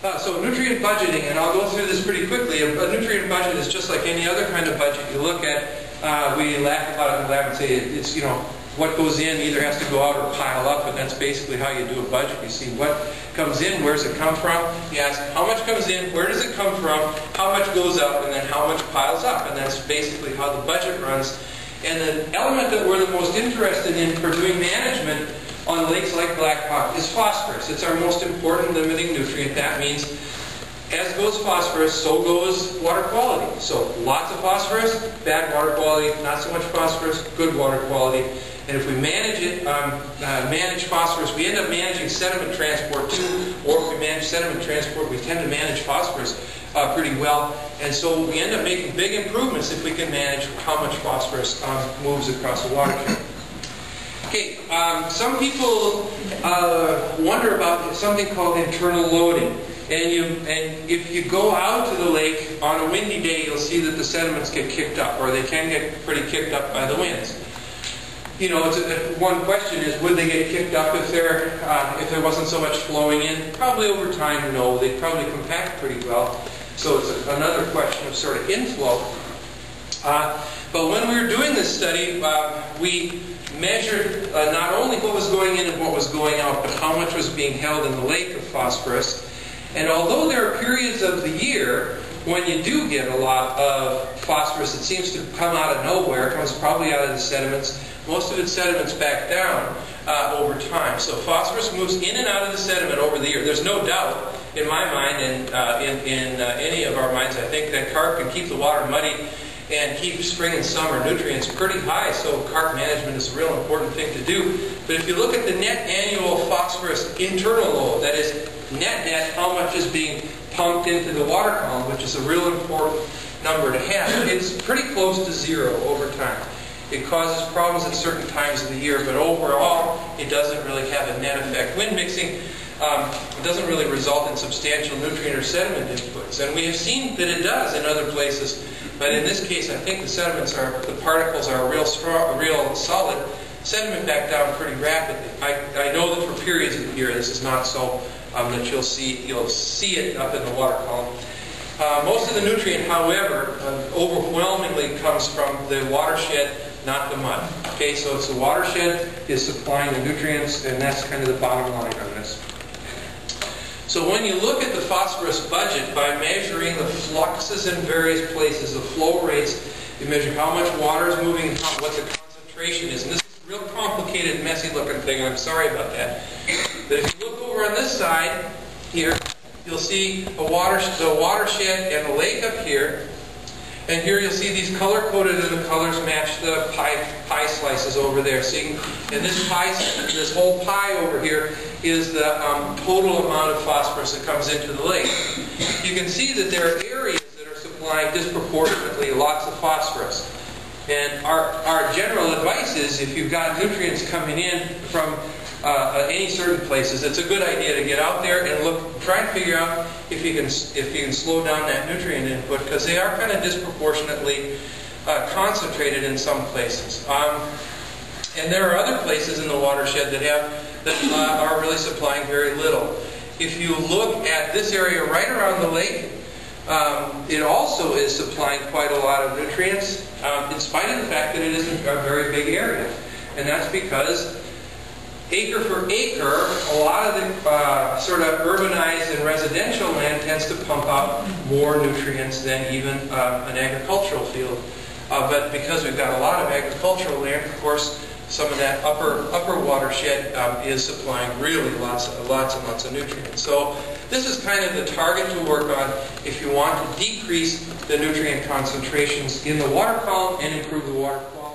So nutrient budgeting, and I'll go through this pretty quickly. A nutrient budget is just like any other kind of budget you look at. We laugh a lot in the lab and say it's, you know, what goes in either has to go out or pile up, and that's basically how you do a budget. You see what comes in, where does it come from? You ask how much comes in, where does it come from, how much goes out, and then how much piles up. And that's basically how the budget runs. And the element that we're the most interested in for doing management on lakes like Blackhawk is phosphorus. It's our most important limiting nutrient. That means as goes phosphorus, so goes water quality. So lots of phosphorus, bad water quality, not so much phosphorus, good water quality. And if we manage it, manage phosphorus, we end up managing sediment transport too. Or if we manage sediment transport, we tend to manage phosphorus pretty well. And so we end up making big improvements if we can manage how much phosphorus moves across the watershed. Okay, some people wonder about something called internal loading. And if you go out to the lake on a windy day, you'll see that the sediments get kicked up, or they can get pretty kicked up by the winds. You know, one question is, would they get kicked up if there wasn't so much flowing in? Probably over time, no. They'd probably compact pretty well. So it's another question of sort of inflow. But when we were doing this study, we measured not only what was going in and what was going out, but how much was being held in the lake of phosphorus. And although there are periods of the year when you do get a lot of phosphorus, it seems to come out of nowhere. It comes probably out of the sediments. Most of it sediments back down over time. So phosphorus moves in and out of the sediment over the year. There's no doubt in my mind and in any of our minds, I think, that carp can keep the water muddy and keep spring and summer nutrients pretty high. So carp management is a real important thing to do. But if you look at the net annual phosphorus internal load, that is net how much is being pumped into the water column, which is a real important number to have, it's pretty close to zero over time. It causes problems at certain times of the year, but overall, it doesn't really have a net effect. Wind mixing doesn't really result in substantial nutrient or sediment inputs, and we have seen that it does in other places. But in this case, I think the particles are real strong, real solid. Sediment back down pretty rapidly. I know that for periods of the year, this is not so that you'll see it up in the water column. Most of the nutrient, however, overwhelmingly comes from the watershed, not the mud. Okay, so it's the watershed is supplying the nutrients, and that's kind of the bottom line on this. So when you look at the phosphorus budget by measuring the fluxes in various places, the flow rates, you measure how much water is moving, what the concentration is. And this is a real complicated, messy looking thing. I'm sorry about that. But if you look over on this side here, you'll see the watershed and the lake up here. And here you'll see these color-coded, and the colors match the pie slices over there. See, and this whole pie over here is the total amount of phosphorus that comes into the lake. You can see that there are areas that are supplying disproportionately lots of phosphorus. And our general advice is, if you've got nutrients coming in from any certain places, it's a good idea to get out there and try and figure out if you can slow down that nutrient input, because they are kind of disproportionately concentrated in some places. And there are other places in the watershed that are really supplying very little. If you look at this area right around the lake, it also is supplying quite a lot of nutrients, in spite of the fact that it isn't a very big area. And that's because acre for acre, a lot of the sort of urbanized and residential land tends to pump out more nutrients than even an agricultural field. But because we've got a lot of agricultural land, of course, some of that upper watershed is supplying really lots and lots of nutrients. So this is kind of the target to work on if you want to decrease the nutrient concentrations in the water column and improve the water quality.